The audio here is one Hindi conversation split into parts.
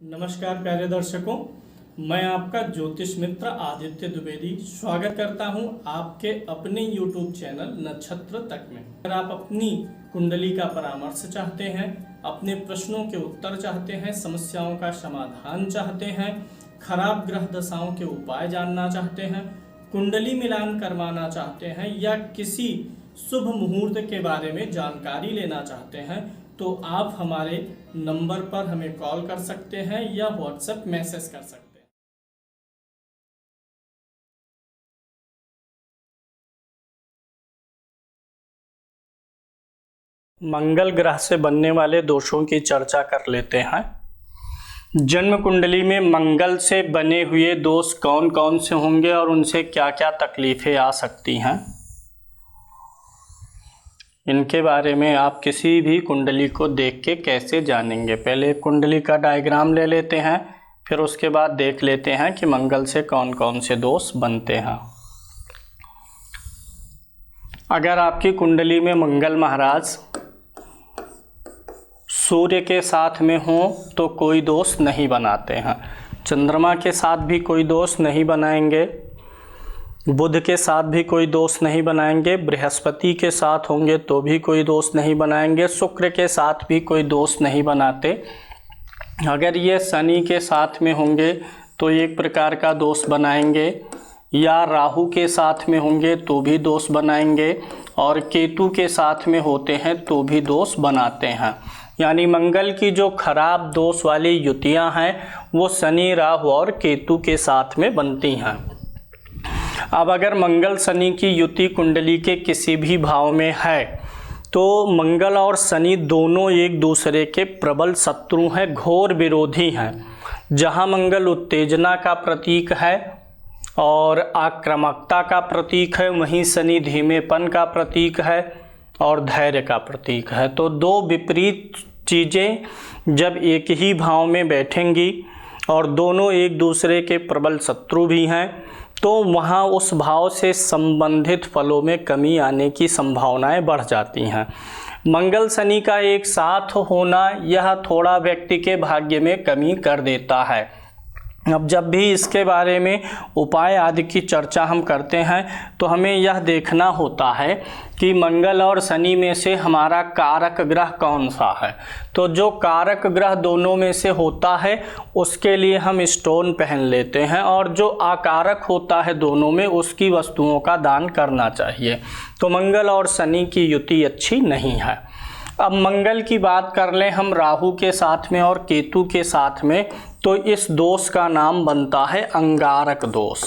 नमस्कार प्यारे दर्शकों, मैं आपका ज्योतिष मित्र आदित्य द्विवेदी स्वागत करता हूं आपके अपने YouTube चैनल नक्षत्र तक में। अगर आप अपनी कुंडली का परामर्श चाहते हैं, अपने प्रश्नों के उत्तर चाहते हैं, समस्याओं का समाधान चाहते हैं, खराब ग्रह दशाओं के उपाय जानना चाहते हैं, कुंडली मिलान करवाना चाहते हैं या किसी शुभ मुहूर्त के बारे में जानकारी लेना चाहते हैं तो आप हमारे नंबर पर हमें कॉल कर सकते हैं या व्हाट्सएप मैसेज कर सकते हैं। मंगल ग्रह से बनने वाले दोषों की चर्चा कर लेते हैं। जन्म कुंडली में मंगल से बने हुए दोष कौन कौन से होंगे और उनसे क्या क्या तकलीफें आ सकती हैं, इनके बारे में आप किसी भी कुंडली को देख के कैसे जानेंगे। पहले कुंडली का डायग्राम ले लेते हैं, फिर उसके बाद देख लेते हैं कि मंगल से कौन कौन से दोष बनते हैं। अगर आपकी कुंडली में मंगल महाराज सूर्य के साथ में हो तो कोई दोष नहीं बनाते हैं, चंद्रमा के साथ भी कोई दोष नहीं बनाएंगे, बुध के साथ भी कोई दोष नहीं बनाएंगे, बृहस्पति के साथ होंगे तो भी कोई दोष नहीं बनाएंगे, शुक्र के साथ भी कोई दोष नहीं बनाते। अगर ये शनि के साथ में होंगे तो एक प्रकार का दोष बनाएंगे, या राहु के साथ में होंगे तो भी दोष बनाएंगे, और केतु के साथ में होते हैं तो भी दोष बनाते हैं। यानी मंगल की जो खराब दोष वाली युतियां हैं वो शनि, राहु और केतु के साथ में बनती हैं। अब अगर मंगल शनि की युति कुंडली के किसी भी भाव में है तो मंगल और शनि दोनों एक दूसरे के प्रबल शत्रु हैं, घोर विरोधी हैं। जहां मंगल उत्तेजना का प्रतीक है और आक्रामकता का प्रतीक है, वहीं शनि धीमेपन का प्रतीक है और धैर्य का प्रतीक है। तो दो विपरीत चीज़ें जब एक ही भाव में बैठेंगी और दोनों एक दूसरे के प्रबल शत्रु भी हैं तो वहाँ उस भाव से संबंधित फलों में कमी आने की संभावनाएं बढ़ जाती हैं। मंगल शनि का एक साथ होना यह थोड़ा व्यक्ति के भाग्य में कमी कर देता है। अब जब भी इसके बारे में उपाय आदि की चर्चा हम करते हैं तो हमें यह देखना होता है कि मंगल और शनि में से हमारा कारक ग्रह कौन सा है। तो जो कारक ग्रह दोनों में से होता है उसके लिए हम स्टोन पहन लेते हैं, और जो आकारक होता है दोनों में उसकी वस्तुओं का दान करना चाहिए। तो मंगल और शनि की युति अच्छी नहीं है। अब मंगल की बात कर लें हम राहु के साथ में और केतु के साथ में, तो इस दोष का नाम बनता है अंगारक दोष।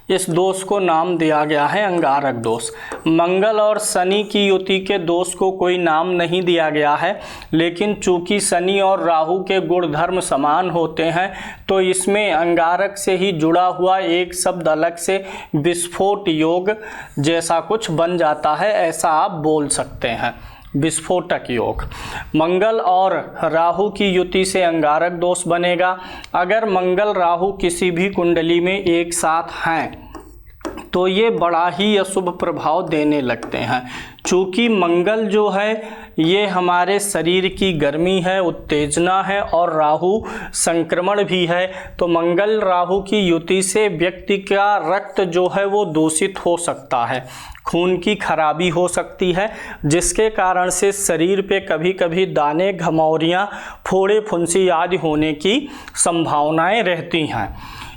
इस दोष को नाम दिया गया है अंगारक दोष। मंगल और शनि की युति के दोष को कोई नाम नहीं दिया गया है, लेकिन चूंकि शनि और राहु के गुण धर्म समान होते हैं तो इसमें अंगारक से ही जुड़ा हुआ एक शब्द अलग से विस्फोट योग जैसा कुछ बन जाता है, ऐसा आप बोल सकते हैं, विस्फोटक योग। मंगल और राहु की युति से अंगारक दोष बनेगा। अगर मंगल राहु किसी भी कुंडली में एक साथ हैं तो ये बड़ा ही अशुभ प्रभाव देने लगते हैं। चूँकि मंगल जो है ये हमारे शरीर की गर्मी है, उत्तेजना है, और राहु संक्रमण भी है। तो मंगल राहु की युति से व्यक्ति का रक्त जो है वो दूषित हो सकता है, खून की खराबी हो सकती है, जिसके कारण से शरीर पे कभी कभी दाने, घमौरियाँ, फोड़े फुंसी आदि होने की संभावनाएं रहती हैं।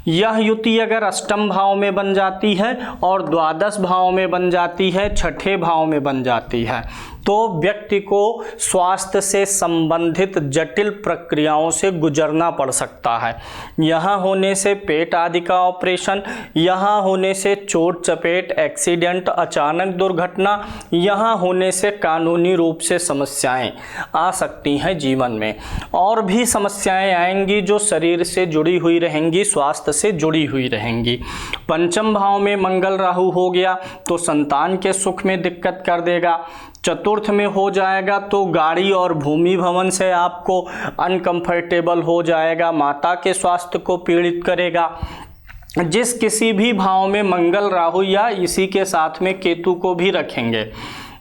यह युति अगर अष्टम भाव में बन जाती है और द्वादश भाव में बन जाती है, छठे भाव में बन जाती है, तो व्यक्ति को स्वास्थ्य से संबंधित जटिल प्रक्रियाओं से गुजरना पड़ सकता है। यहाँ होने से पेट आदि का ऑपरेशन, यहाँ होने से चोट चपेट, एक्सीडेंट, अचानक दुर्घटना, यहाँ होने से कानूनी रूप से समस्याएं आ सकती हैं जीवन में। और भी समस्याएं आएंगी जो शरीर से जुड़ी हुई रहेंगी, स्वास्थ्य से जुड़ी हुई रहेंगी। पंचम भाव में मंगल राहु हो गया तो संतान के सुख में दिक्कत कर देगा। चतुर्थ में हो जाएगा तो गाड़ी और भूमि भवन से आपको अनकंफर्टेबल हो जाएगा, माता के स्वास्थ्य को पीड़ित करेगा। जिस किसी भी भाव में मंगल राहु या इसी के साथ में केतु को भी रखेंगे,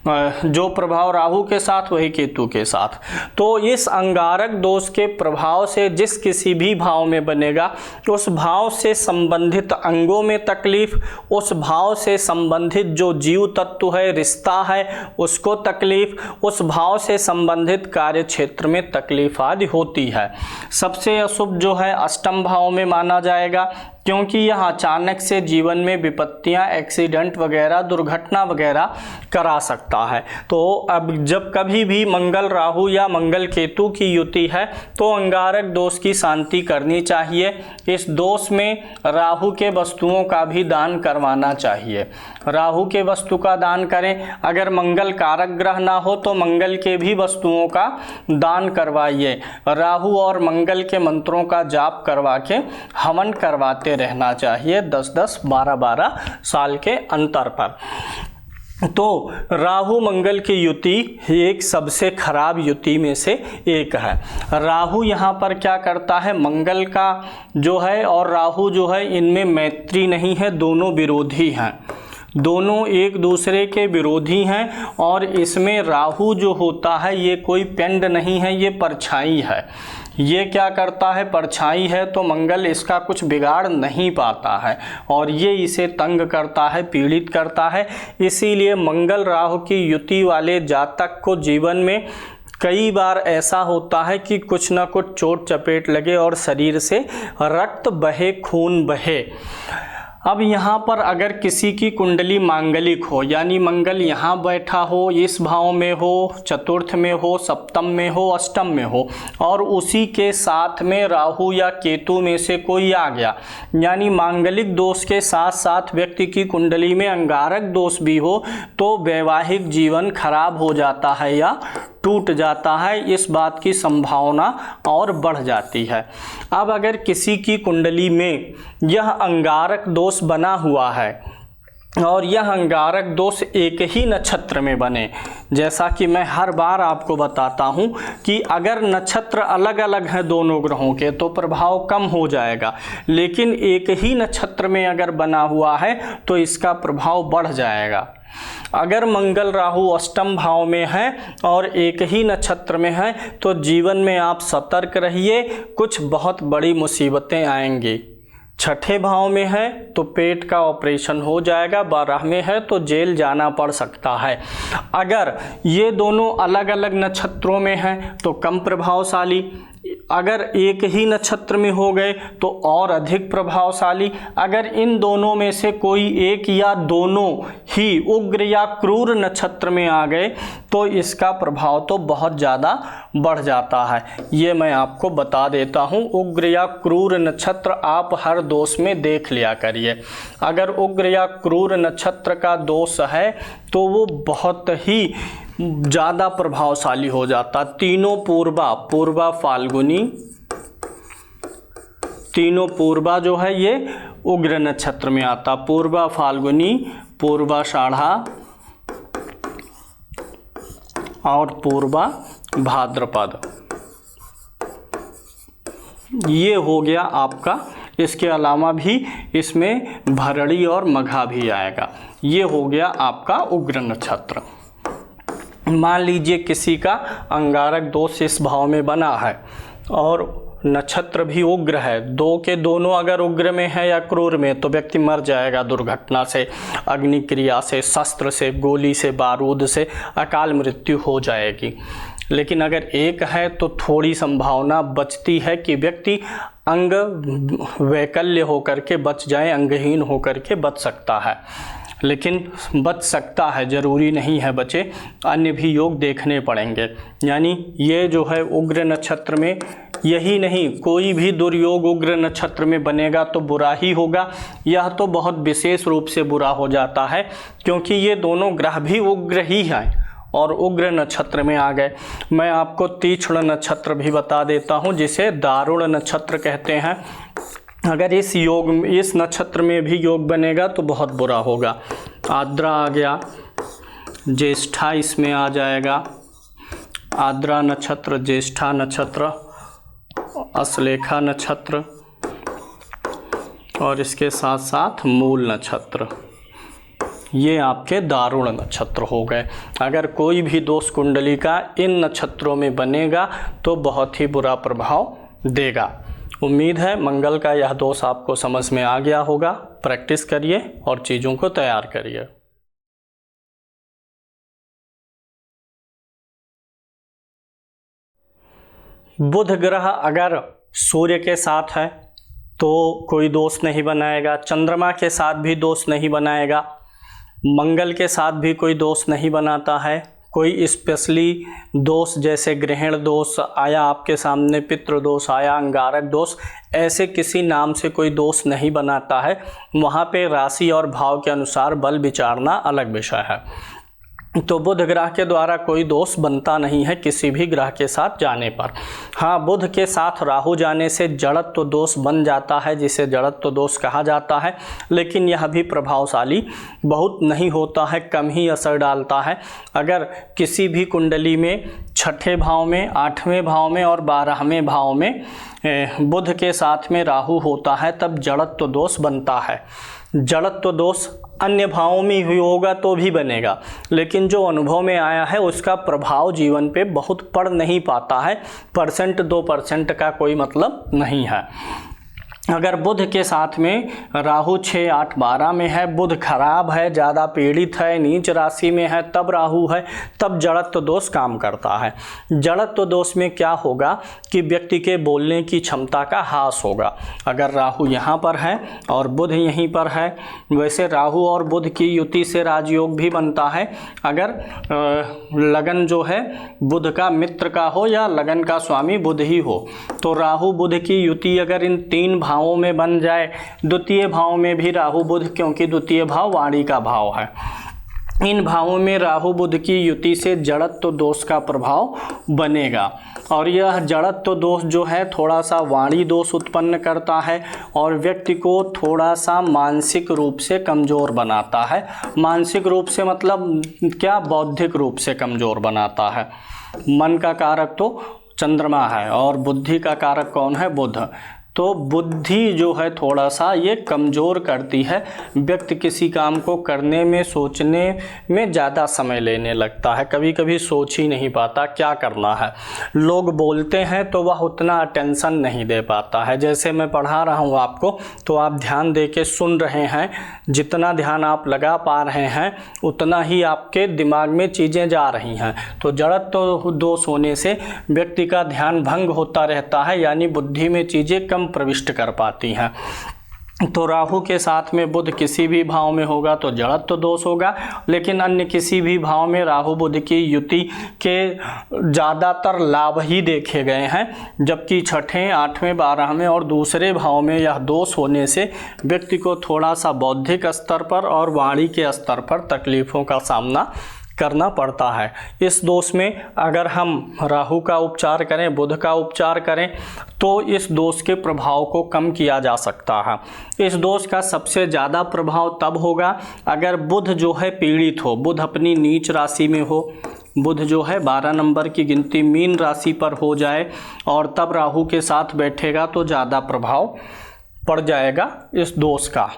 जो प्रभाव राहु के साथ वही केतु के साथ। तो इस अंगारक दोष के प्रभाव से जिस किसी भी भाव में बनेगा, उस भाव से संबंधित अंगों में तकलीफ, उस भाव से संबंधित जो जीव तत्व है, रिश्ता है, उसको तकलीफ, उस भाव से संबंधित कार्य क्षेत्र में तकलीफ आदि होती है। सबसे अशुभ जो है अष्टम भाव में माना जाएगा, क्योंकि यह अचानक से जीवन में विपत्तियां, एक्सीडेंट वगैरह, दुर्घटना वगैरह करा सकता है। तो अब जब कभी भी मंगल राहु या मंगल केतु की युति है तो अंगारक दोष की शांति करनी चाहिए। इस दोष में राहु के वस्तुओं का भी दान करवाना चाहिए। राहु के वस्तु का दान करें। अगर मंगल कारक ग्रह ना हो तो मंगल के भी वस्तुओं का दान करवाइए। राहु और मंगल के मंत्रों का जाप करवा के हवन करवाते रहना चाहिए 10-10, 12-12 साल के अंतर पर। तो राहु मंगल की युति एक सबसे खराब युति में से एक है। राहु यहाँ पर क्या करता है, मंगल का जो है और राहु जो है इनमें मैत्री नहीं है, दोनों विरोधी हैं, दोनों एक दूसरे के विरोधी हैं। और इसमें राहु जो होता है ये कोई पिंड नहीं है, ये परछाई है। ये क्या करता है, परछाई है, तो मंगल इसका कुछ बिगाड़ नहीं पाता है और ये इसे तंग करता है, पीड़ित करता है। इसीलिए मंगल राहु की युति वाले जातक को जीवन में कई बार ऐसा होता है कि कुछ ना कुछ चोट चपेट लगे और शरीर से रक्त बहे, खून बहे। अब यहाँ पर अगर किसी की कुंडली मांगलिक हो, यानी मंगल यहाँ बैठा हो, इस भाव में हो, चतुर्थ में हो, सप्तम में हो, अष्टम में हो, और उसी के साथ में राहु या केतु में से कोई आ गया, यानी मांगलिक दोष के साथ साथ व्यक्ति की कुंडली में अंगारक दोष भी हो, तो वैवाहिक जीवन खराब हो जाता है या टूट जाता है। इस बात की संभावना और बढ़ जाती है। अब अगर किसी की कुंडली में यह अंगारक दोष बना हुआ है और यह अंगारक दोष एक ही नक्षत्र में बने, जैसा कि मैं हर बार आपको बताता हूं कि अगर नक्षत्र अलग अलग हैं दोनों ग्रहों के तो प्रभाव कम हो जाएगा, लेकिन एक ही नक्षत्र में अगर बना हुआ है तो इसका प्रभाव बढ़ जाएगा। अगर मंगल राहु अष्टम भाव में है और एक ही नक्षत्र में है तो जीवन में आप सतर्क रहिए, कुछ बहुत बड़ी मुसीबतें आएंगी। छठे भाव में है तो पेट का ऑपरेशन हो जाएगा, 12 में है तो जेल जाना पड़ सकता है। अगर ये दोनों अलग अलग नक्षत्रों में हैं तो कम प्रभावशाली, अगर एक ही नक्षत्र में हो गए तो और अधिक प्रभावशाली। अगर इन दोनों में से कोई एक या दोनों ही उग्र या क्रूर नक्षत्र में आ गए तो इसका प्रभाव तो बहुत ज़्यादा बढ़ जाता है। ये मैं आपको बता देता हूँ। उग्र या क्रूर नक्षत्र आप हर दोष में देख लिया करिए। अगर उग्र या क्रूर नक्षत्र का दोष है तो वो बहुत ही ज़्यादा प्रभावशाली हो जाता। तीनों पूर्वा फाल्गुनी, तीनों पूर्वा जो है ये उग्र नक्षत्र में आता। पूर्वा फाल्गुनी, पूर्वाषाढ़ा और पूर्वा भाद्रपद, ये हो गया आपका। इसके अलावा भी इसमें भरणी और मघा भी आएगा। ये हो गया आपका उग्र नक्षत्र। मान लीजिए किसी का अंगारक दोष इस भाव में बना है और नक्षत्र भी उग्र है, दो के दोनों अगर उग्र में है या क्रूर में तो व्यक्ति मर जाएगा दुर्घटना से, अग्नि क्रिया से, शस्त्र से, गोली से, बारूद से अकाल मृत्यु हो जाएगी। लेकिन अगर एक है तो थोड़ी संभावना बचती है कि व्यक्ति अंग वैकल्य होकर के बच जाए, अंगहीन होकर के बच सकता है, लेकिन बच सकता है, जरूरी नहीं है बचे। अन्य भी योग देखने पड़ेंगे। यानी ये जो है उग्र नक्षत्र में, यही नहीं कोई भी दुर्योग उग्र नक्षत्र में बनेगा तो बुरा ही होगा। यह तो बहुत विशेष रूप से बुरा हो जाता है क्योंकि ये दोनों ग्रह भी उग्र ही हैं और उग्र नक्षत्र में आ गए। मैं आपको तीक्ष्ण नक्षत्र भी बता देता हूँ जिसे दारुण नक्षत्र कहते हैं। अगर इस नक्षत्र में भी योग बनेगा तो बहुत बुरा होगा। आद्रा आ गया, ज्येष्ठा इसमें आ जाएगा, आद्रा नक्षत्र, ज्येष्ठा नक्षत्र, अश्लेषा नक्षत्र और इसके साथ साथ मूल नक्षत्र, ये आपके दारुण नक्षत्र हो गए। अगर कोई भी दोष कुंडली का इन नक्षत्रों में बनेगा तो बहुत ही बुरा प्रभाव देगा। उम्मीद है मंगल का यह दोष आपको समझ में आ गया होगा। प्रैक्टिस करिए और चीज़ों को तैयार करिए। बुध ग्रह अगर सूर्य के साथ है तो कोई दोष नहीं बनाएगा, चंद्रमा के साथ भी दोष नहीं बनाएगा, मंगल के साथ भी कोई दोष नहीं बनाता है। कोई स्पेशली दोष जैसे ग्रहण दोष आया आपके सामने, पितृ दोष आया, अंगारक दोष, ऐसे किसी नाम से कोई दोष नहीं बनाता है। वहाँ पे राशि और भाव के अनुसार बल विचारना अलग विषय है। तो बुध ग्रह के द्वारा कोई दोष बनता नहीं है किसी भी ग्रह के साथ जाने पर। हाँ, बुध के साथ राहु जाने से जड़त्व दोष बन जाता है, जिसे जड़त्व दोष कहा जाता है, लेकिन यह भी प्रभावशाली बहुत नहीं होता है, कम ही असर डालता है। अगर किसी भी कुंडली में छठे भाव में, आठवें भाव में और 12वें भाव में बुध के साथ में राहु होता है तब जड़त्व दोष बनता है। जड़त्व दोष अन्य भावों में ही होगा तो भी बनेगा, लेकिन जो अनुभव में आया है उसका प्रभाव जीवन पे बहुत पड़ नहीं पाता है। 1-2% का कोई मतलब नहीं है। अगर बुध के साथ में राहु 6, 8, 12 में है, बुध खराब है, ज़्यादा पीड़ित है, नीच राशि में है, तब राहु है, तब जड़त्व दोष काम करता है। जड़त्व दोष में क्या होगा कि व्यक्ति के बोलने की क्षमता का ह्रास होगा। अगर राहु यहाँ पर है और बुध यहीं पर है, वैसे राहु और बुध की युति से राजयोग भी बनता है। अगर लगन जो है बुध का मित्र का हो या लगन का स्वामी बुध ही हो, तो राहु बुध की युति अगर इन 3 भावों में बन जाए, द्वितीय भाव में भी राहु बुध, क्योंकि द्वितीय भाव वाणी का भाव है, इन भावों में राहु बुध की युति से जड़त्व दोष का प्रभाव बनेगा। और यह जड़त्व दोष जो है थोड़ा सा वाणी दोष उत्पन्न करता है और व्यक्ति को थोड़ा सा मानसिक रूप से कमज़ोर बनाता है। मानसिक रूप से मतलब क्या, बौद्धिक रूप से कमज़ोर बनाता है। मन का कारक तो चंद्रमा है और बुद्धि का कारक कौन है, बुध। तो बुद्धि जो है थोड़ा सा ये कमज़ोर करती है। व्यक्ति किसी काम को करने में, सोचने में ज़्यादा समय लेने लगता है, कभी कभी सोच ही नहीं पाता क्या करना है। लोग बोलते हैं तो वह उतना अटेंशन नहीं दे पाता है। जैसे मैं पढ़ा रहा हूँ आपको तो आप ध्यान दे के सुन रहे हैं, जितना ध्यान आप लगा पा रहे हैं उतना ही आपके दिमाग में चीज़ें जा रही हैं। तो जड़त्व दोष होने से व्यक्ति का ध्यान भंग होता रहता है, यानी बुद्धि में चीज़ें कम प्रविष्ट कर पाती हैं। तो राहु के साथ में बुध किसी भी भाव में होगा तो जड़त्व दोष होगा, लेकिन अन्य किसी भी भाव में राहु बुध की युति के ज़्यादातर लाभ ही देखे गए हैं, जबकि छठे, 8वें, 12वें और दूसरे भाव में यह दोष होने से व्यक्ति को थोड़ा सा बौद्धिक स्तर पर और वाणी के स्तर पर तकलीफ़ों का सामना करना पड़ता है। इस दोष में अगर हम राहु का उपचार करें, बुध का उपचार करें तो इस दोष के प्रभाव को कम किया जा सकता है। इस दोष का सबसे ज़्यादा प्रभाव तब होगा अगर बुध जो है पीड़ित हो, बुध अपनी नीच राशि में हो, बुध जो है 12 नंबर की गिनती मीन राशि पर हो जाए और तब राहु के साथ बैठेगा तो ज़्यादा प्रभाव पड़ जाएगा इस दोष का।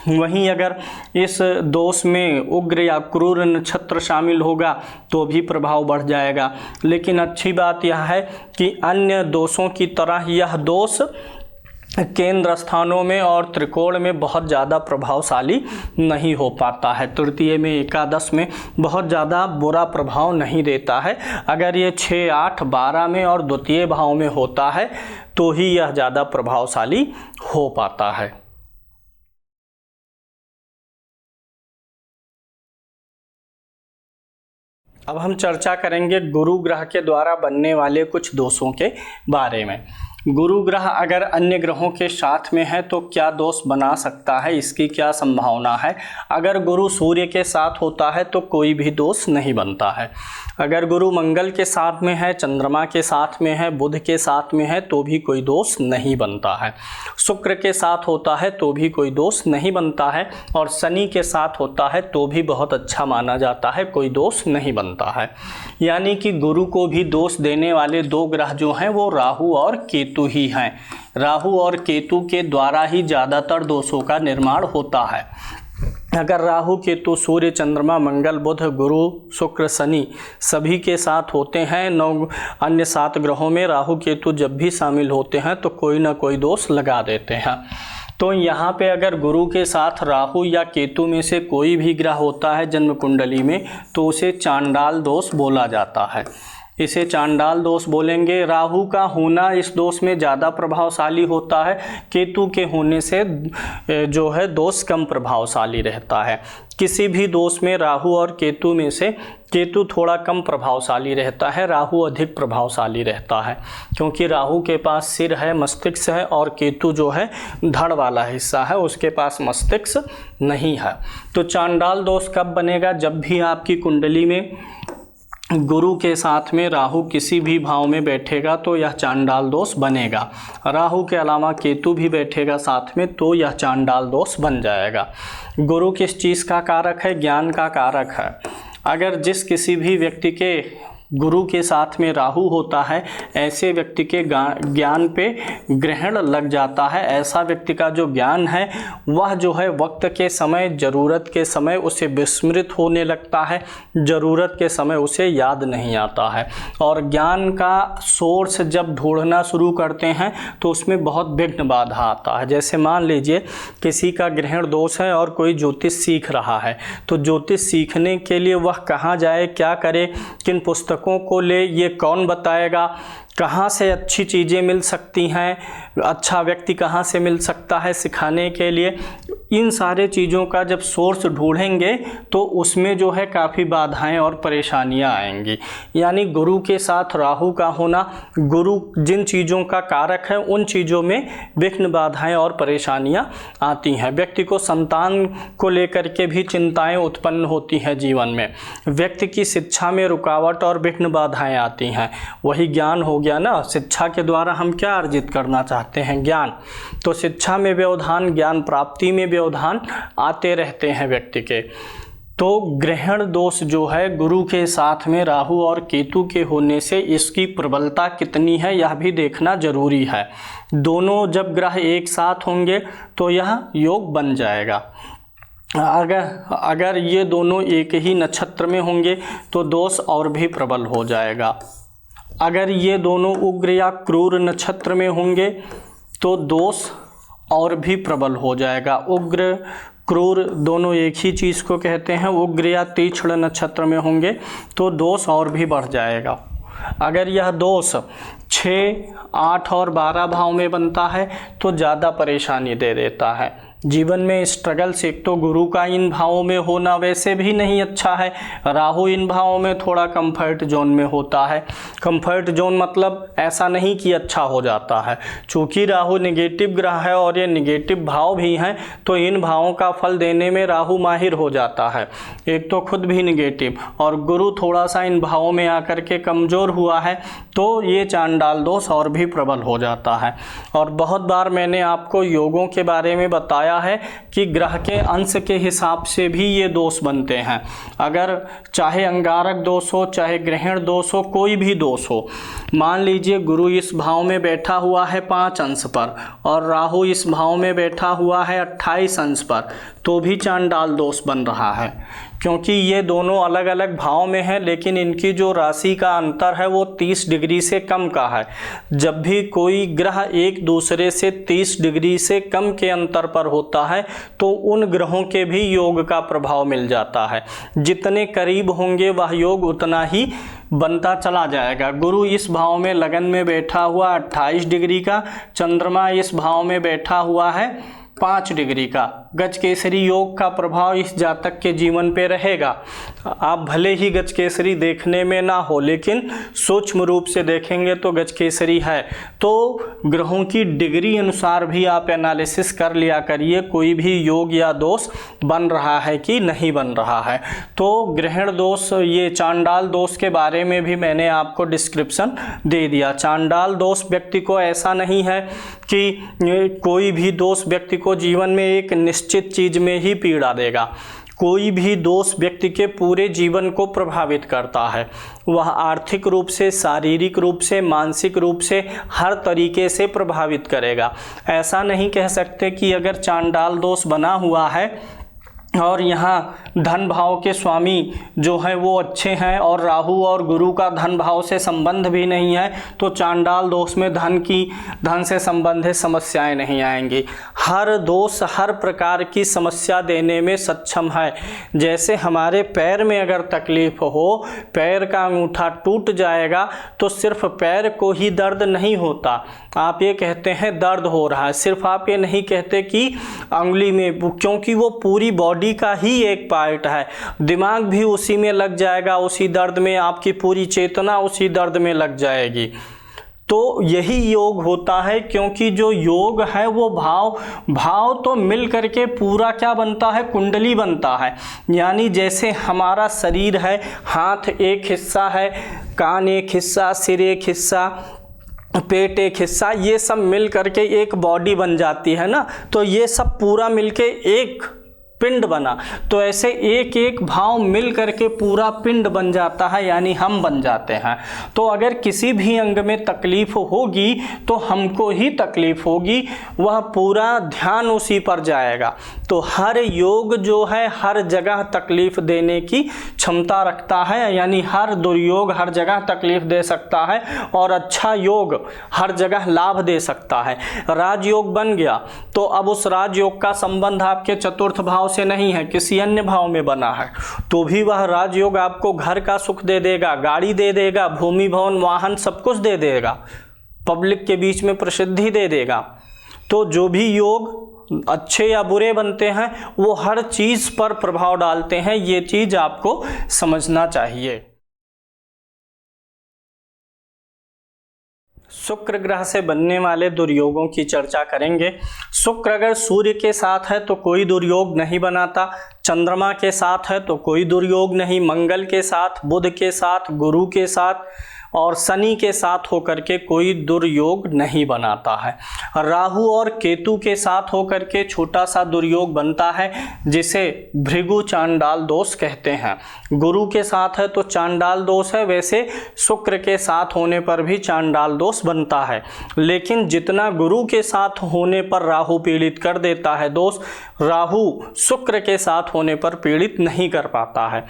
वहीं अगर इस दोष में उग्र या क्रूर नक्षत्र शामिल होगा तो भी प्रभाव बढ़ जाएगा। लेकिन अच्छी बात यह है कि अन्य दोषों की तरह यह दोष केंद्र स्थानों में और त्रिकोण में बहुत ज़्यादा प्रभावशाली नहीं हो पाता है। तृतीय में, एकादश में बहुत ज़्यादा बुरा प्रभाव नहीं देता है। अगर ये 6, 8, 12 में और द्वितीय भाव में होता है तो ही यह ज़्यादा प्रभावशाली हो पाता है। अब हम चर्चा करेंगे गुरु ग्रह के द्वारा बनने वाले कुछ दोषों के बारे में। गुरु ग्रह अगर अन्य ग्रहों के साथ में है तो क्या दोष बना सकता है, इसकी क्या संभावना है। अगर गुरु सूर्य के साथ होता है तो कोई भी दोष नहीं बनता है। अगर गुरु मंगल के साथ में है, चंद्रमा के साथ में है, बुध के साथ में है तो भी कोई दोष नहीं बनता है। शुक्र के साथ होता है तो भी कोई दोष नहीं बनता है और शनि के साथ होता है तो भी बहुत अच्छा माना जाता है, कोई दोष नहीं बनता है। यानी कि गुरु को भी दोष देने वाले 2 ग्रह जो हैं वो राहु और केतु ही हैं। राहु और केतु के द्वारा ही ज़्यादातर दोषों का निर्माण होता है। अगर राहु केतु सूर्य चंद्रमा मंगल बुध गुरु शुक्र शनि सभी के साथ होते हैं, 9 अन्य 7 ग्रहों में राहु केतु जब भी शामिल होते हैं तो कोई ना कोई दोष लगा देते हैं। तो यहाँ पे अगर गुरु के साथ राहु या केतु में से कोई भी ग्रह होता है जन्म कुंडली में तो उसे चांडाल दोष बोला जाता है। इसे चांडाल दोष बोलेंगे। राहु का होना इस दोष में ज़्यादा प्रभावशाली होता है, केतु के होने से जो है दोष कम प्रभावशाली रहता है। किसी भी दोष में राहु और केतु में से केतु थोड़ा कम प्रभावशाली रहता है, राहु अधिक प्रभावशाली रहता है, क्योंकि राहु के पास सिर है, मस्तिष्क है, और केतु जो है धड़ वाला हिस्सा है, उसके पास मस्तिष्क नहीं है। तो चांडाल दोष कब बनेगा? जब भी आपकी कुंडली में गुरु के साथ में राहु किसी भी भाव में बैठेगा तो यह चांडाल दोष बनेगा। राहु के अलावा केतु भी बैठेगा साथ में तो यह चांडाल दोष बन जाएगा। गुरु किस चीज़ का कारक है? ज्ञान का कारक है। अगर जिस किसी भी व्यक्ति के गुरु के साथ में राहु होता है, ऐसे व्यक्ति के ज्ञान पे ग्रहण लग जाता है। ऐसा व्यक्ति का जो ज्ञान है वह जो है वक्त के समय, ज़रूरत के समय उसे विस्मृत होने लगता है, ज़रूरत के समय उसे याद नहीं आता है। और ज्ञान का सोर्स जब ढूंढना शुरू करते हैं तो उसमें बहुत विघ्न बाधा आता है। जैसे मान लीजिए किसी का ग्रहण दोष है और कोई ज्योतिष सीख रहा है, तो ज्योतिष सीखने के लिए वह कहाँ जाए, क्या करे, किन पुस्तकों को ले, ये कौन बताएगा, कहाँ से अच्छी चीज़ें मिल सकती हैं, अच्छा व्यक्ति कहाँ से मिल सकता है सिखाने के लिए, इन सारे चीज़ों का जब सोर्स ढूंढेंगे तो उसमें जो है काफ़ी बाधाएं और परेशानियां आएंगी। यानी गुरु के साथ राहु का होना, गुरु जिन चीज़ों का कारक है उन चीज़ों में विघ्न बाधाएं और परेशानियां आती हैं। व्यक्ति को संतान को लेकर के भी चिंताएं उत्पन्न होती हैं जीवन में। व्यक्ति की शिक्षा में रुकावट और विघ्न बाधाएँ आती हैं। वही ज्ञान हो गया ना, शिक्षा के द्वारा हम क्या अर्जित करना चाहते हैं? ज्ञान। तो शिक्षा में व्यवधान, ज्ञान प्राप्ति में व्यवधान आते रहते हैं व्यक्ति के। तो ग्रहण दोष जो है गुरु के साथ में राहु और केतु के होने से इसकी प्रबलता कितनी है यह भी देखना जरूरी है। दोनों जब ग्रह एक साथ होंगे तो यह योग बन जाएगा। अगर ये दोनों एक ही नक्षत्र में होंगे तो दोष और भी प्रबल हो जाएगा। अगर ये दोनों उग्र या क्रूर नक्षत्र में होंगे तो दोष और भी प्रबल हो जाएगा। उग्र क्रूर दोनों एक ही चीज़ को कहते हैं। उग्र या तीक्ष्ण नक्षत्र में होंगे तो दोष और भी बढ़ जाएगा। अगर यह दोष 6, 8 और 12 भाव में बनता है तो ज़्यादा परेशानी दे देता है। जीवन में स्ट्रगल से, एक तो गुरु का इन भावों में होना वैसे भी नहीं अच्छा है। राहु इन भावों में थोड़ा कंफर्ट जोन में होता है। कंफर्ट जोन मतलब ऐसा नहीं कि अच्छा हो जाता है। चूँकि राहु नेगेटिव ग्रह है और ये नेगेटिव भाव भी हैं तो इन भावों का फल देने में राहु माहिर हो जाता है। एक तो खुद भी नेगेटिव और गुरु थोड़ा सा इन भावों में आकर के कमज़ोर हुआ है तो ये चांडाल दोष और भी प्रबल हो जाता है। और बहुत बार मैंने आपको योगों के बारे में बताया है कि ग्रह के अंश के हिसाब से भी ये दोष बनते हैं। अगर चाहे अंगारक दोष हो, चाहे ग्रहण दोष हो, कोई भी दोष हो, मान लीजिए गुरु इस भाव में बैठा हुआ है 5 अंश पर और राहु इस भाव में बैठा हुआ है 28 अंश पर, तो भी चांडाल दोष बन रहा है। क्योंकि ये दोनों अलग अलग भाव में हैं लेकिन इनकी जो राशि का अंतर है वो 30 डिग्री से कम का है। जब भी कोई ग्रह एक दूसरे से 30 डिग्री से कम के अंतर पर होता है तो उन ग्रहों के भी योग का प्रभाव मिल जाता है। जितने करीब होंगे वह योग उतना ही बनता चला जाएगा। गुरु इस भाव में लगन में बैठा हुआ 28 डिग्री का, चंद्रमा इस भाव में बैठा हुआ है 5 डिग्री का। गजकेसरी योग का प्रभाव इस जातक के जीवन पे रहेगा। आप भले ही गजकेसरी देखने में ना हो लेकिन सूक्ष्म रूप से देखेंगे तो गजकेसरी है। तो ग्रहों की डिग्री अनुसार भी आप एनालिसिस कर लिया करिए कोई भी योग या दोष बन रहा है कि नहीं बन रहा है। तो ग्रहण दोष, ये चांडाल दोष के बारे में भी मैंने आपको डिस्क्रिप्शन दे दिया। चांडाल दोष व्यक्ति को ऐसा नहीं है कि कोई भी दोष व्यक्ति को जीवन में एक निश्चित चीज में ही पीड़ा देगा। कोई भी दोष व्यक्ति के पूरे जीवन को प्रभावित करता है। वह आर्थिक रूप से, शारीरिक रूप से, मानसिक रूप से हर तरीके से प्रभावित करेगा। ऐसा नहीं कह सकते कि अगर चांडाल दोष बना हुआ है और यहाँ धन भाव के स्वामी जो हैं वो अच्छे हैं और राहु और गुरु का धन भाव से संबंध भी नहीं है, तो चांडाल दोष में धन से संबंधित समस्याएं नहीं आएंगी। हर दोष हर प्रकार की समस्या देने में सक्षम है। जैसे हमारे पैर में अगर तकलीफ हो, पैर का अंगूठा टूट जाएगा तो सिर्फ पैर को ही दर्द नहीं होता, आप ये कहते हैं दर्द हो रहा है, सिर्फ आप ये नहीं कहते कि अंगुली में, क्योंकि वो पूरी बॉडी का ही एक पार्ट है। दिमाग भी उसी में लग जाएगा, उसी दर्द में, आपकी पूरी चेतना उसी दर्द में लग जाएगी। तो यही योग होता है, क्योंकि जो योग है वो भाव तो मिल करके पूरा क्या बनता है, कुंडली बनता है। यानी जैसे हमारा शरीर है, हाथ एक हिस्सा है, कान एक हिस्सा, सिर एक हिस्सा, पेट एक हिस्सा, ये सब मिल करके एक बॉडी बन जाती है ना, तो ये सब पूरा मिलके एक पिंड बना। तो ऐसे एक एक भाव मिल करके पूरा पिंड बन जाता है, यानी हम बन जाते हैं। तो अगर किसी भी अंग में तकलीफ होगी तो हमको ही तकलीफ होगी, वह पूरा ध्यान उसी पर जाएगा। तो हर योग जो है हर जगह तकलीफ देने की क्षमता रखता है, यानी हर दुर्योग हर जगह तकलीफ दे सकता है और अच्छा योग हर जगह लाभ दे सकता है। राजयोग बन गया तो अब उस राजयोग का संबंध आपके चतुर्थ भाव से नहीं है, किसी अन्य भाव में बना है, तो भी वह राजयोग आपको घर का सुख दे देगा, गाड़ी दे देगा, भूमि भवन वाहन सब कुछ दे देगा, पब्लिक के बीच में प्रसिद्धि दे देगा। तो जो भी योग अच्छे या बुरे बनते हैं वो हर चीज पर प्रभाव डालते हैं, ये चीज आपको समझना चाहिए। शुक्र ग्रह से बनने वाले दुर्योगों की चर्चा करेंगे। शुक्र अगर सूर्य के साथ है तो कोई दुर्योग नहीं बनाता, चंद्रमा के साथ है तो कोई दुर्योग नहीं, मंगल के साथ, बुध के साथ, गुरु के साथ और शनि के साथ होकर के कोई दुर्योग नहीं बनाता है। राहु और केतु के साथ होकर के छोटा सा दुर्योग बनता है जिसे भृगु चांडाल दोष कहते हैं। गुरु के साथ है तो चांडाल दोष है, वैसे शुक्र के साथ होने पर भी चांडाल दोष बनता है, लेकिन जितना गुरु के साथ होने पर राहु पीड़ित कर देता है दोष, राहु शुक्र के साथ होने पर पीड़ित नहीं कर पाता है।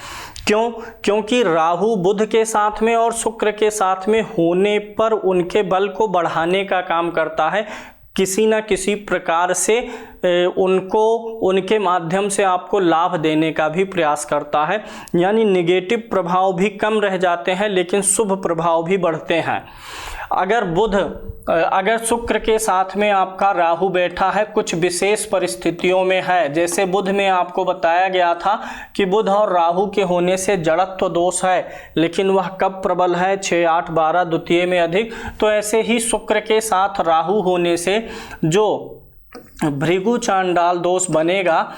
क्यों? क्योंकि राहु बुध के साथ में और शुक्र के साथ में होने पर उनके बल को बढ़ाने का काम करता है, किसी ना किसी प्रकार से उनको उनके माध्यम से आपको लाभ देने का भी प्रयास करता है, यानी निगेटिव प्रभाव भी कम रह जाते हैं लेकिन शुभ प्रभाव भी बढ़ते हैं। अगर शुक्र के साथ में आपका राहु बैठा है कुछ विशेष परिस्थितियों में है, जैसे बुध में आपको बताया गया था कि बुध और राहु के होने से जड़त्व दोष है, लेकिन वह कब प्रबल है, 6, 8, 12 द्वितीय में अधिक। तो ऐसे ही शुक्र के साथ राहु होने से जो भृगु चांडाल दोष बनेगा,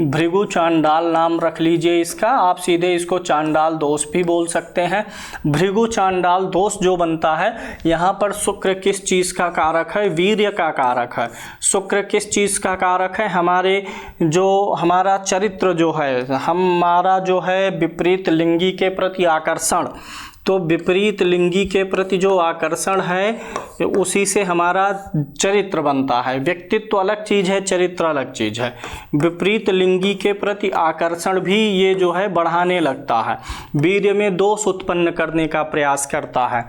भृगु चांडाल नाम रख लीजिए इसका, आप सीधे इसको चांडाल दोष भी बोल सकते हैं। भृगु चांडाल दोष जो बनता है, यहाँ पर शुक्र किस चीज़ का कारक है, वीर्य का कारक है। शुक्र किस चीज़ का कारक है, हमारा चरित्र जो है, हमारा जो है विपरीत लिंगी के प्रति आकर्षण। तो विपरीत लिंगी के प्रति जो आकर्षण है उसी से हमारा चरित्र बनता है। व्यक्तित्व अलग चीज़ है, चरित्र अलग चीज़ है। विपरीत लिंगी के प्रति आकर्षण भी ये जो है बढ़ाने लगता है, वीर्य में दोष उत्पन्न करने का प्रयास करता है।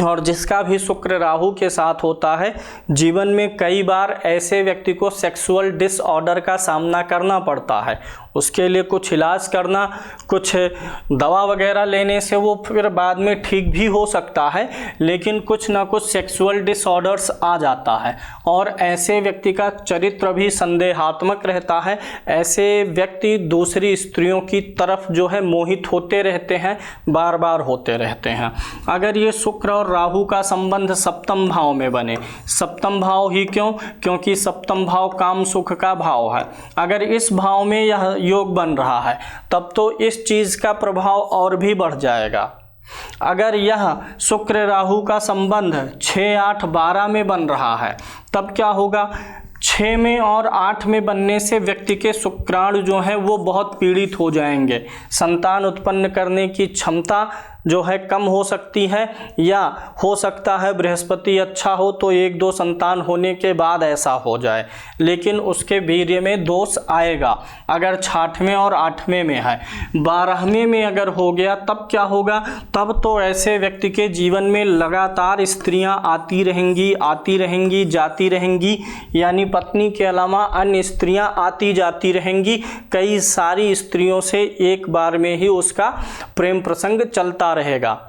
और जिसका भी शुक्र राहु के साथ होता है, जीवन में कई बार ऐसे व्यक्ति को सेक्सुअल डिसऑर्डर का सामना करना पड़ता है। उसके लिए कुछ इलाज करना, कुछ दवा वगैरह लेने से वो फिर बाद में ठीक भी हो सकता है, लेकिन कुछ ना कुछ सेक्सुअल डिसऑर्डर्स आ जाता है और ऐसे व्यक्ति का चरित्र भी संदेहात्मक रहता है। ऐसे व्यक्ति दूसरी स्त्रियों की तरफ जो है मोहित होते रहते हैं, बार बार होते रहते हैं। अगर ये शुक्र और राहु का संबंध सप्तम भाव में बने, सप्तम भाव ही क्यों? क्योंकि सप्तम भाव काम सुख का भाव है। अगर इस भाव में यह योग बन रहा है तब तो इस चीज का प्रभाव और भी बढ़ जाएगा। अगर यह शुक्र राहु का संबंध 6, 8, 12 में बन रहा है तब क्या होगा? 6 में और 8 में बनने से व्यक्ति के शुक्राणु जो हैं वो बहुत पीड़ित हो जाएंगे, संतान उत्पन्न करने की क्षमता जो है कम हो सकती है, या हो सकता है बृहस्पति अच्छा हो तो 1-2 संतान होने के बाद ऐसा हो जाए, लेकिन उसके वीर्य में दोष आएगा अगर 6वें और 8वें में है। 12वें में अगर हो गया तब क्या होगा, तब तो ऐसे व्यक्ति के जीवन में लगातार स्त्रियां आती रहेंगी जाती रहेंगी, यानी पत्नी के अलावा अन्य स्त्रियां आती जाती रहेंगी। कई सारी स्त्रियों से एक बार में ही उसका प्रेम प्रसंग चलता रहेगा,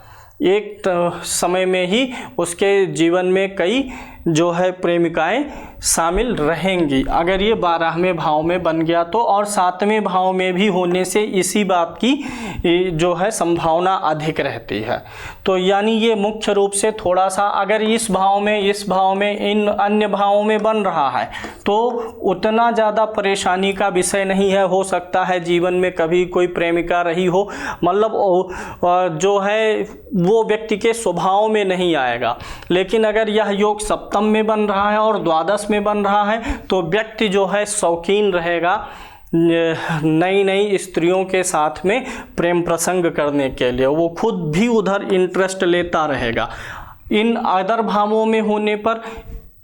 एक समय में ही उसके जीवन में कई जो है प्रेमिकाएं शामिल रहेंगी अगर ये 12वें भाव में बन गया तो। और 7वें भाव में भी होने से इसी बात की जो है संभावना अधिक रहती है। तो यानी ये मुख्य रूप से थोड़ा सा अगर इस भाव में इन अन्य भावों में बन रहा है तो उतना ज़्यादा परेशानी का विषय नहीं है। हो सकता है जीवन में कभी कोई प्रेमिका रही हो, मतलब जो है वो व्यक्ति के स्वभाव में नहीं आएगा। लेकिन अगर यह योग सप्तम में बन रहा है और द्वादश में बन रहा है तो व्यक्ति जो है शौकीन रहेगा नई स्त्रियों के साथ में प्रेम प्रसंग करने के लिए, वो खुद भी उधर इंटरेस्ट लेता रहेगा। इन अदर भावों में होने पर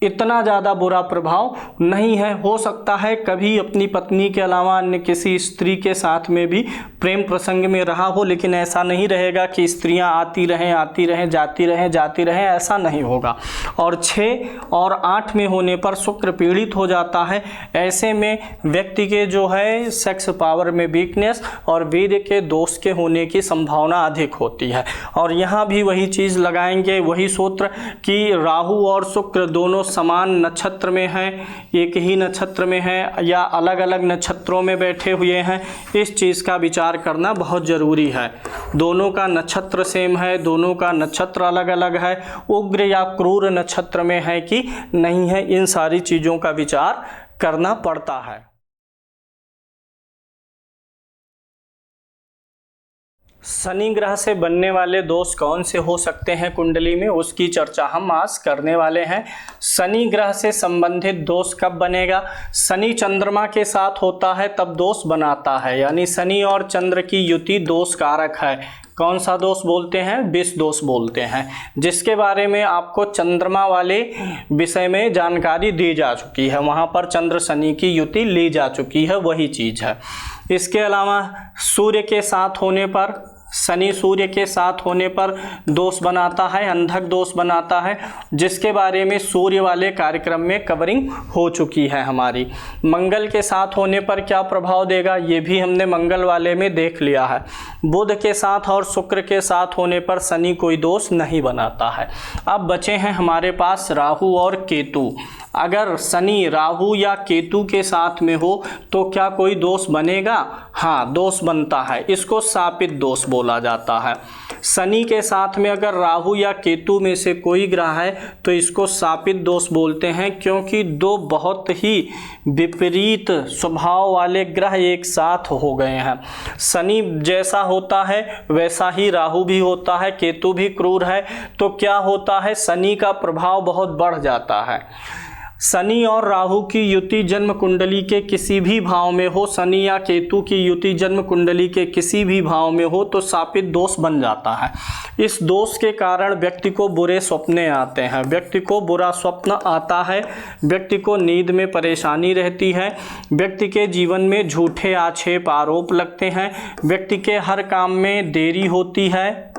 इतना ज़्यादा बुरा प्रभाव नहीं है। हो सकता है कभी अपनी पत्नी के अलावा अन्य किसी स्त्री के साथ में भी प्रेम प्रसंग में रहा हो, लेकिन ऐसा नहीं रहेगा कि स्त्रियां आती रहें जाती रहें, ऐसा नहीं होगा। और 6 और 8 में होने पर शुक्र पीड़ित हो जाता है। ऐसे में व्यक्ति के जो है सेक्स पावर में वीकनेस और वीर्य के दोष के होने की संभावना अधिक होती है। और यहाँ भी वही चीज़ लगाएंगे, वही सूत्र कि राहु और शुक्र दोनों समान नक्षत्र में हैं, एक ही नक्षत्र में हैं या अलग अलग नक्षत्रों में बैठे हुए हैं, इस चीज़ का विचार करना बहुत ज़रूरी है। दोनों का नक्षत्र सेम है, दोनों का नक्षत्र अलग अलग है, उग्र या क्रूर नक्षत्र में है कि नहीं है, इन सारी चीज़ों का विचार करना पड़ता है। शनि ग्रह से बनने वाले दोष कौन से हो सकते हैं कुंडली में, उसकी चर्चा हम आज करने वाले हैं। शनि ग्रह से संबंधित दोष कब बनेगा, शनि चंद्रमा के साथ होता है तब दोष बनाता है, यानी शनि और चंद्र की युति दोष कारक है। कौन सा दोष बोलते हैं, विष दोष बोलते हैं, जिसके बारे में आपको चंद्रमा वाले विषय में जानकारी दी जा चुकी है, वहाँ पर चंद्र शनि की युति ली जा चुकी है, वही चीज़ है। इसके अलावा सूर्य के साथ होने पर, शनि सूर्य के साथ होने पर दोष बनाता है, अंधक दोष बनाता है, जिसके बारे में सूर्य वाले कार्यक्रम में कवरिंग हो चुकी है हमारी। मंगल के साथ होने पर क्या प्रभाव देगा, ये भी हमने मंगल वाले में देख लिया है। बुध के साथ और शुक्र के साथ होने पर शनि कोई दोष नहीं बनाता है। अब बचे हैं हमारे पास राहु और केतु। अगर शनि राहु या केतु के साथ में हो तो क्या कोई दोष बनेगा, हाँ दोष बनता है, इसको शापित दोष बोला जाता है। शनि के साथ में अगर राहु या केतु में से कोई ग्रह है तो इसको शापित दोष बोलते हैं, क्योंकि दो बहुत ही विपरीत स्वभाव वाले ग्रह एक साथ हो गए हैं। शनि जैसा होता है वैसा ही राहु भी होता है, केतु भी क्रूर है, तो क्या होता है शनि का प्रभाव बहुत बढ़ जाता है। शनि और राहु की युति जन्म कुंडली के किसी भी भाव में हो, शनि या केतु की युति जन्म कुंडली के किसी भी भाव में हो तो शापित दोष बन जाता है। इस दोष के कारण व्यक्ति को बुरे स्वप्ने आते हैं, व्यक्ति को बुरा स्वप्न आता है, व्यक्ति को नींद में परेशानी रहती है, व्यक्ति के जीवन में झूठे आक्षेप आरोप लगते हैं, व्यक्ति के हर काम में देरी होती है,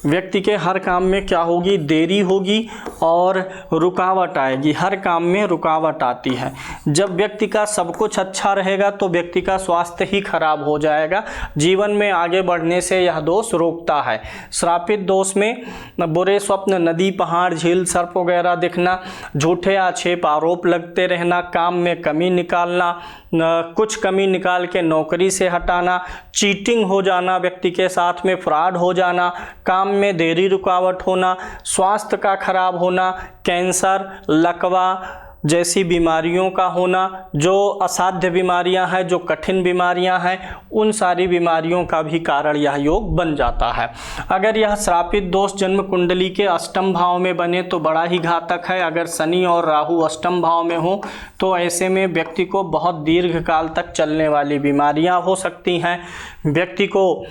व्यक्ति के हर काम में क्या होगी, देरी होगी और रुकावट आएगी, हर काम में रुकावट आती है। जब व्यक्ति का सब कुछ अच्छा रहेगा तो व्यक्ति का स्वास्थ्य ही खराब हो जाएगा, जीवन में आगे बढ़ने से यह दोष रोकता है। श्रापित दोष में बुरे स्वप्न, नदी पहाड़ झील सर्प वगैरह दिखना, झूठे आक्षेप आरोप लगते रहना, काम में कमी निकालना, कुछ कमी निकाल के नौकरी से हटाना, चीटिंग हो जाना, व्यक्ति के साथ में फ्रॉड हो जाना, काम में देरी रुकावट होना, स्वास्थ्य का खराब होना, कैंसर लकवा जैसी बीमारियों का होना, जो असाध्य बीमारियां हैं, जो कठिन बीमारियां हैं, उन सारी बीमारियों का भी कारण यह योग बन जाता है। अगर यह श्रापित दोष जन्म कुंडली के अष्टम भाव में बने तो बड़ा ही घातक है। अगर शनि और राहु अष्टम भाव में हो तो ऐसे में व्यक्ति को बहुत दीर्घ काल तक चलने वाली बीमारियां हो सकती हैं, व्यक्ति को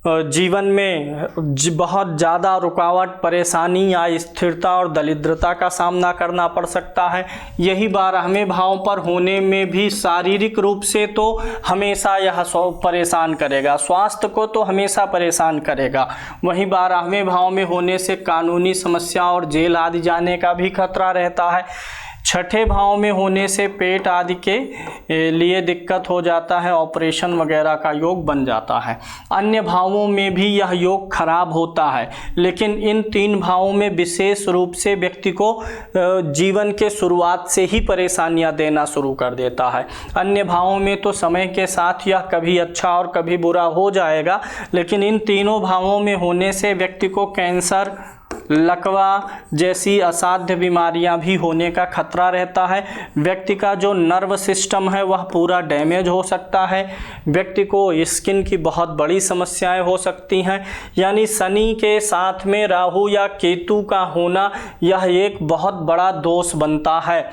जीवन में बहुत ज़्यादा रुकावट, परेशानी या स्थिरता और दरिद्रता का सामना करना पड़ सकता है। यही 12वें भाव पर होने में भी शारीरिक रूप से तो हमेशा यह परेशान करेगा, स्वास्थ्य को तो हमेशा परेशान करेगा। वहीं 12वें भाव में होने से कानूनी समस्या और जेल आदि जाने का भी खतरा रहता है। छठे भाव में होने से पेट आदि के लिए दिक्कत हो जाता है, ऑपरेशन वगैरह का योग बन जाता है। अन्य भावों में भी यह योग खराब होता है, लेकिन इन 3 भावों में विशेष रूप से व्यक्ति को जीवन के शुरुआत से ही परेशानियां देना शुरू कर देता है। अन्य भावों में तो समय के साथ यह कभी अच्छा और कभी बुरा हो जाएगा, लेकिन इन तीनों भावों में होने से व्यक्ति को कैंसर, लकवा जैसी असाध्य बीमारियां भी होने का खतरा रहता है। व्यक्ति का जो नर्व सिस्टम है वह पूरा डैमेज हो सकता है। व्यक्ति को स्किन की बहुत बड़ी समस्याएं हो सकती हैं। यानी शनि के साथ में राहु या केतु का होना यह एक बहुत बड़ा दोष बनता है।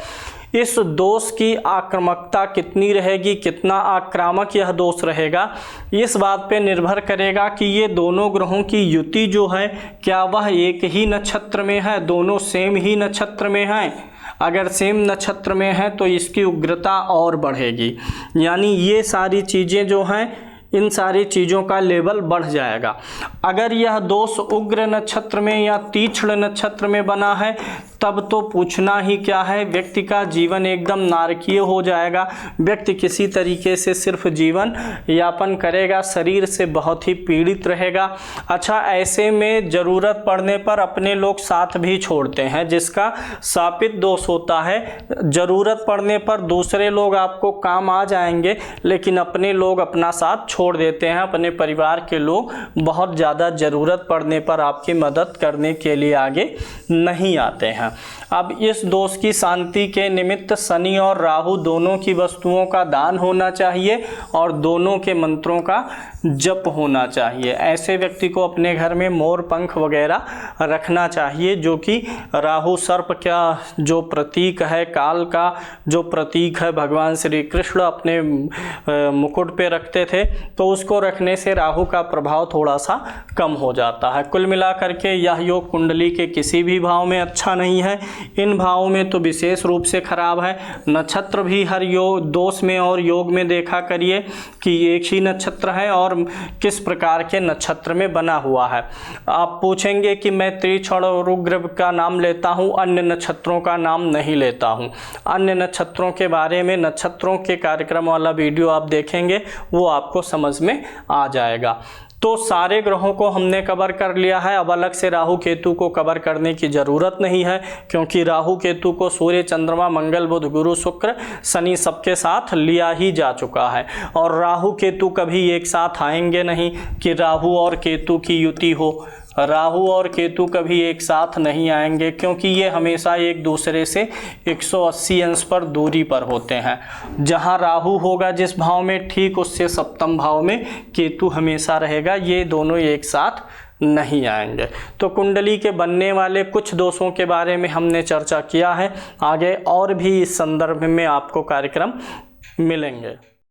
इस दोष की आक्रामकता कितनी रहेगी, कितना आक्रामक यह दोष रहेगा, इस बात पे निर्भर करेगा कि ये दोनों ग्रहों की युति जो है क्या वह एक ही नक्षत्र में है, दोनों सेम ही नक्षत्र में हैं। अगर सेम नक्षत्र में है तो इसकी उग्रता और बढ़ेगी। यानी ये सारी चीज़ें जो हैं, इन सारी चीज़ों का लेवल बढ़ जाएगा। अगर यह दोष उग्र नक्षत्र में या तीक्ष्ण नक्षत्र में बना है तब तो पूछना ही क्या है, व्यक्ति का जीवन एकदम नारकीय हो जाएगा। व्यक्ति किसी तरीके से सिर्फ जीवन यापन करेगा, शरीर से बहुत ही पीड़ित रहेगा। अच्छा, ऐसे में ज़रूरत पड़ने पर अपने लोग साथ भी छोड़ते हैं, जिसका शापित दोष होता है। ज़रूरत पड़ने पर दूसरे लोग आपको काम आ जाएंगे, लेकिन अपने लोग अपना साथ छोड़ देते हैं। अपने परिवार के लोग बहुत ज़्यादा ज़रूरत पड़ने पर आपकी मदद करने के लिए आगे नहीं आते हैं। अब इस दोष की शांति के निमित्त शनि और राहु दोनों की वस्तुओं का दान होना चाहिए और दोनों के मंत्रों का जप होना चाहिए। ऐसे व्यक्ति को अपने घर में मोर पंख वगैरह रखना चाहिए, जो कि राहु सर्प का जो प्रतीक है, काल का जो प्रतीक है, भगवान श्री कृष्ण अपने मुकुट पे रखते थे, तो उसको रखने से राहु का प्रभाव थोड़ा सा कम हो जाता है। कुल मिलाकर के यह योग कुंडली के किसी भी भाव में अच्छा नहीं है। इन भावों में तो विशेष रूप से खराब है। नक्षत्र भी हर योग दोष में और योग में देखा करिए कि एक ही नक्षत्र है और किस प्रकार के नक्षत्र में बना हुआ है। आप पूछेंगे कि मैं तीक्ष्ण और उग्र का नाम लेता हूं, अन्य नक्षत्रों का नाम नहीं लेता हूं। अन्य नक्षत्रों के बारे में नक्षत्रों के कार्यक्रम वाला वीडियो आप देखेंगे, वो आपको समझ में आ जाएगा। तो सारे ग्रहों को हमने कवर कर लिया है। अब अलग से राहु केतु को कवर करने की ज़रूरत नहीं है, क्योंकि राहु केतु को सूर्य, चंद्रमा, मंगल, बुध, गुरु, शुक्र, शनि सबके साथ लिया ही जा चुका है। और राहु केतु कभी एक साथ आएंगे नहीं कि राहु और केतु की युति हो। राहु और केतु कभी एक साथ नहीं आएंगे, क्योंकि ये हमेशा एक दूसरे से 180 अंश पर दूरी पर होते हैं। जहां राहु होगा जिस भाव में, ठीक उससे सप्तम भाव में केतु हमेशा रहेगा। ये दोनों एक साथ नहीं आएंगे। तो कुंडली के बनने वाले कुछ दोषों के बारे में हमने चर्चा किया है। आगे और भी इस संदर्भ में आपको कार्यक्रम मिलेंगे।